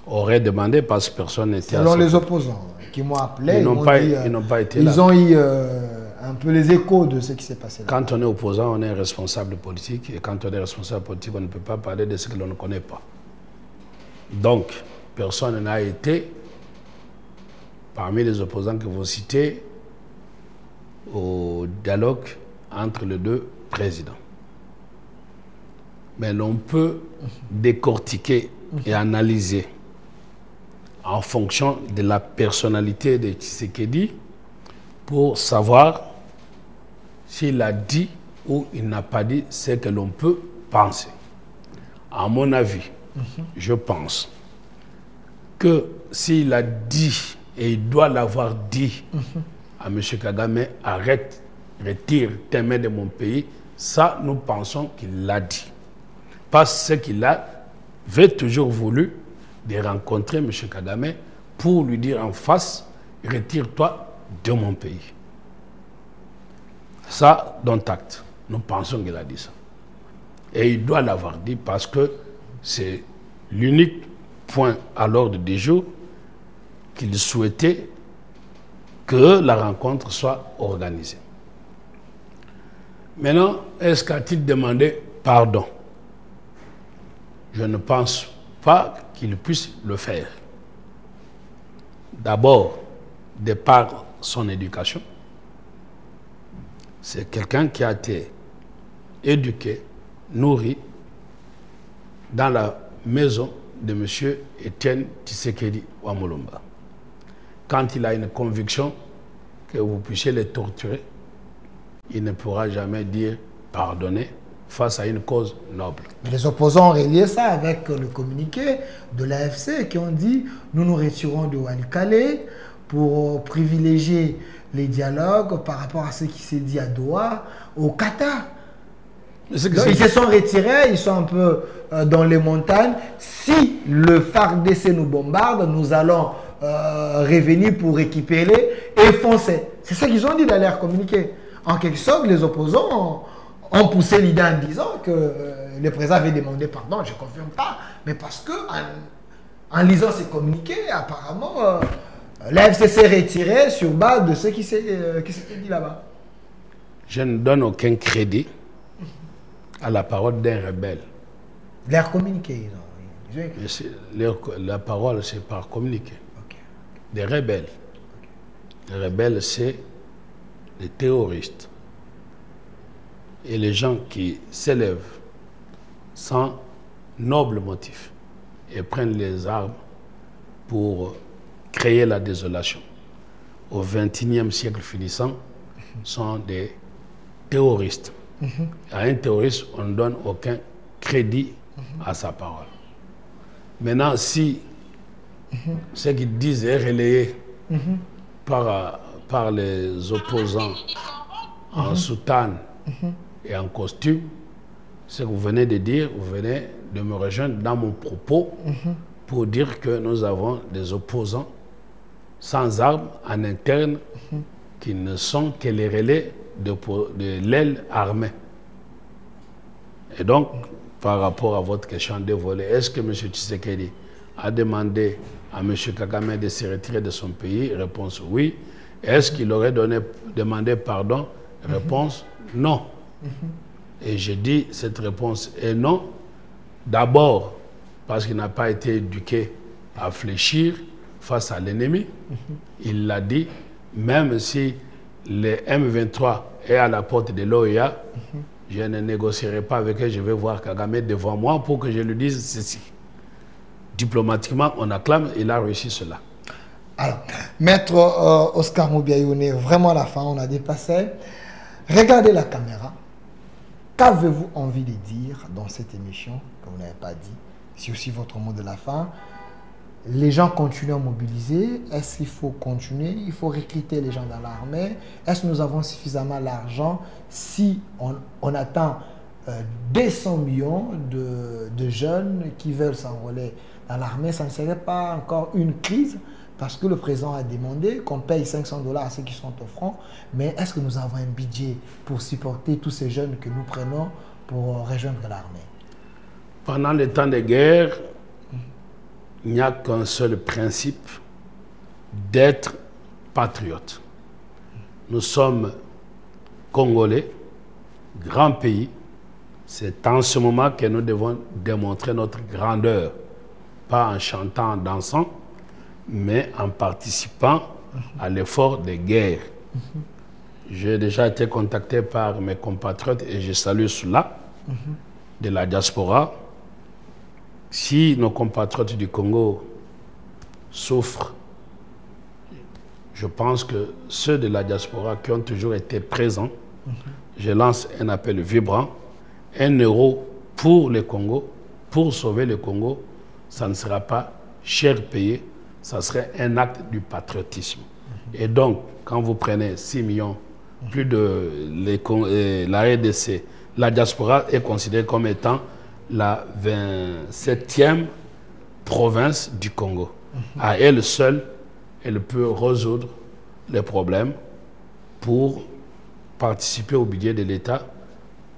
Speaker 3: aurait demandé parce que personne n'était...
Speaker 2: Selon les opposants qui m'ont appelé,
Speaker 3: ils n'ont pas été là.
Speaker 2: Ils ont eu un peu les échos de ce qui s'est passé là.
Speaker 3: Quand on est opposant, on est responsable politique. Et quand on est responsable politique, on ne peut pas parler de ce que l'on ne connaît pas. Donc, personne n'a été, parmi les opposants que vous citez, au dialogue entre les deux présidents. Mais l'on peut décortiquer et analyser en fonction de la personnalité de Tshisekedi pour savoir s'il a dit ou il n'a pas dit ce que l'on peut penser. À mon avis, je pense que s'il a dit, et il doit l'avoir dit à M. Kagame, arrête, retire tes mains de mon pays, ça, nous pensons qu'il l'a dit. Parce qu'il avait toujours voulu de rencontrer M. Kagame pour lui dire en face, retire-toi de mon pays. Ça, dont acte. Nous pensons qu'il a dit ça. Et il doit l'avoir dit parce que c'est l'unique point à l'ordre du jour qu'il souhaitait que la rencontre soit organisée. Maintenant, est-ce qu'a-t-il demandé pardon? Je ne pense pas qu'il puisse le faire. D'abord, de par son éducation. C'est quelqu'un qui a été éduqué, nourri dans la maison de M. Etienne Tshisekedi Wamulumba. Quand il a une conviction que vous puissiez le torturer, il ne pourra jamais dire pardonner face à une cause noble.
Speaker 2: Mais les opposants ont relié ça avec le communiqué de l'AFC qui ont dit « Nous nous retirons de Walikale pour privilégier les dialogues par rapport à ce qui s'est dit à Doha, au Qatar. » Ils se sont retirés, ils sont un peu dans les montagnes. Si le FARDC nous bombarde, nous allons revenir pour récupérer et foncer. C'est ça qu'ils ont dit dans leur communiqué. En quelque sorte, les opposants ont poussé l'idée en disant que le président avait demandé pardon, je ne confirme pas, mais parce que en lisant ces communiqués, apparemment, l'AFC s'est retiré sur base de ce qui s'était dit là-bas.
Speaker 3: Je ne donne aucun crédit à la parole d'un rebelle.
Speaker 2: Leur communiqué, ils ont écrit.
Speaker 3: La parole, c'est par communiqué.
Speaker 2: Okay.
Speaker 3: des rebelles. Les rebelles, c'est les terroristes. Et les gens qui s'élèvent sans noble motif et prennent les armes pour créer la désolation au XXIe siècle finissant sont des terroristes. À un terroriste, on ne donne aucun crédit à sa parole. Maintenant, si ce qu'ils disent est relayé par les opposants en soutane et en costume, ce que vous venez de dire, vous venez de me rejoindre dans mon propos pour dire que nous avons des opposants sans armes en interne qui ne sont que les relais de l'aile armée. Et donc, par rapport à votre question dévoilée, est-ce que M. Tshisekedi a demandé à M. Kagame de se retirer de son pays? Réponse oui. Est-ce qu'il aurait demandé pardon? Réponse non. Et je dis cette réponse est non. D'abord, parce qu'il n'a pas été éduqué à fléchir face à l'ennemi. Il l'a dit, même si le M23 est à la porte de l'OEA, je ne négocierai pas avec eux, je vais voir Kagame devant moi pour que je lui dise ceci. Diplomatiquement, on acclame, il a réussi cela.
Speaker 2: Alors, Maître Oscar Moubiaï, on est vraiment à la fin, on a dépassé. Regardez la caméra. Qu'avez-vous envie de dire dans cette émission que vous n'avez pas dit? C'est aussi votre mot de la fin. Les gens continuent à mobiliser. Est-ce qu'il faut continuer? Il faut recruter les gens dans l'armée. Est-ce que nous avons suffisamment d'argent si on atteint 200 millions de jeunes qui veulent s'enrôler dans l'armée? Ça ne serait pas encore une crise? Parce que le président a demandé qu'on paye 500 $ à ceux qui sont au front. Mais est-ce que nous avons un budget pour supporter tous ces jeunes que nous prenons pour rejoindre l'armée?
Speaker 3: Pendant les temps de guerre, il n'y a qu'un seul principe, d'être patriote. Nous sommes Congolais, grand pays. C'est en ce moment que nous devons démontrer notre grandeur. Pas en chantant, en dansant, mais en participant à l'effort de guerre. J'ai déjà été contacté par mes compatriotes et je salue cela, de la diaspora. Si nos compatriotes du Congo souffrent, je pense que ceux de la diaspora qui ont toujours été présents, je lance un appel vibrant, 1 € pour le Congo, pour sauver le Congo, ça ne sera pas cher payé, ça serait un acte du patriotisme. Et donc, quand vous prenez 6 millions, plus de la RDC, la diaspora est considérée comme étant la 27e province du Congo. À elle seule, elle peut résoudre les problèmes pour participer au budget de l'État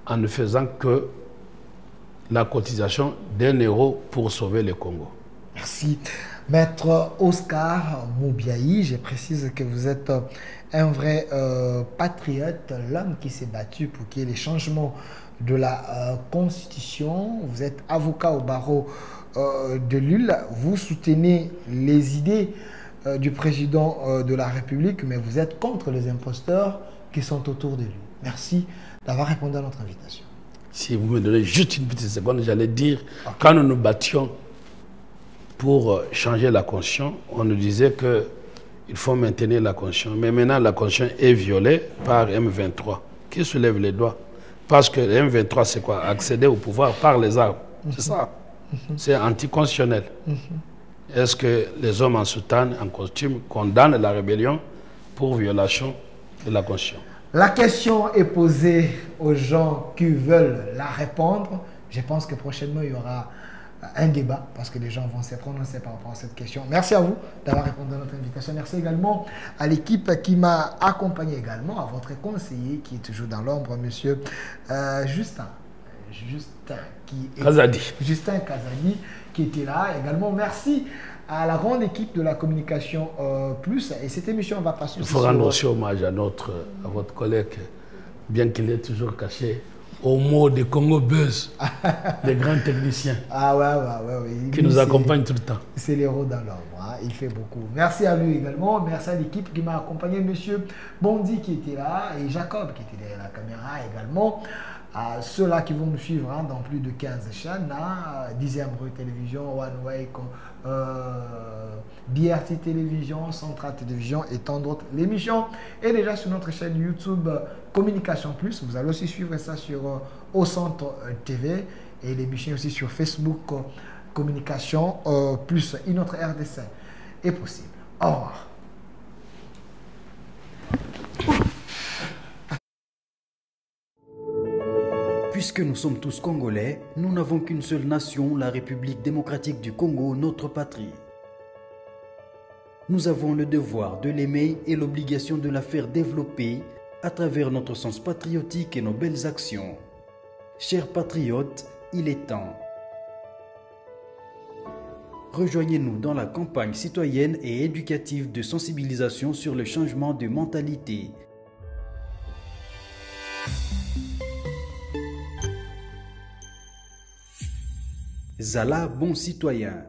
Speaker 3: en ne faisant que la cotisation d'1 € pour sauver le Congo.
Speaker 2: Merci. Maître Oscar Moubiaï, je précise que vous êtes un vrai patriote, l'homme qui s'est battu pour qu'il y ait les changements de la Constitution. Vous êtes avocat au barreau de Lille. Vous soutenez les idées du président de la République, mais vous êtes contre les imposteurs qui sont autour de lui. Merci d'avoir répondu à notre invitation.
Speaker 3: Si vous me donnez juste une petite seconde, j'allais dire, quand nous nous battions pour changer la Constitution, on nous disait qu'il faut maintenir la Constitution. Mais maintenant, la Constitution est violée par M23. Qui soulève les doigts? Parce que M23, c'est quoi? Accéder au pouvoir par les armes. C'est ça. C'est anticonstitutionnel. Est-ce que les hommes en soutane, en costume, condamnent la rébellion pour violation de la Constitution?
Speaker 2: La question est posée aux gens qui veulent la répondre. Je pense que prochainement, il y aura un débat parce que les gens vont se prononcer par rapport à cette question. Merci à vous d'avoir répondu à notre invitation. Merci également à l'équipe qui m'a accompagné également, à votre conseiller qui est toujours dans l'ombre, monsieur Justin Kazadi, qui était là également. Merci à la grande équipe de la communication plus. Et cette émission va passer.
Speaker 3: Il faut rendre aussi hommage à votre collègue, bien qu'il est toujours caché au mot de Congo Buzz, des grands techniciens
Speaker 2: ouais.
Speaker 3: qui nous accompagnent tout le temps.
Speaker 2: C'est l'héros dans l'ombre, hein. Il fait beaucoup. Merci à lui également, merci à l'équipe qui m'a accompagné, monsieur Bondy qui était là et Jacob qui était derrière la caméra également. À ceux-là qui vont nous suivre hein, dans plus de 15 chaînes, hein, Dixième Rue Télévision, One Way, BRT Télévision, Central Télévision et tant d'autres. L'émission est déjà sur notre chaîne YouTube Communication Plus. Vous allez aussi suivre ça sur Au Centre TV et l'émission aussi sur Facebook Communication Plus. Une autre RDC est possible. Au revoir.
Speaker 1: Puisque nous sommes tous Congolais, nous n'avons qu'une seule nation, la République démocratique du Congo, notre patrie. Nous avons le devoir de l'aimer et l'obligation de la faire développer à travers notre sens patriotique et nos belles actions. Chers patriotes, il est temps. Rejoignez-nous dans la campagne citoyenne et éducative de sensibilisation sur le changement de mentalité. Zala, bon citoyen.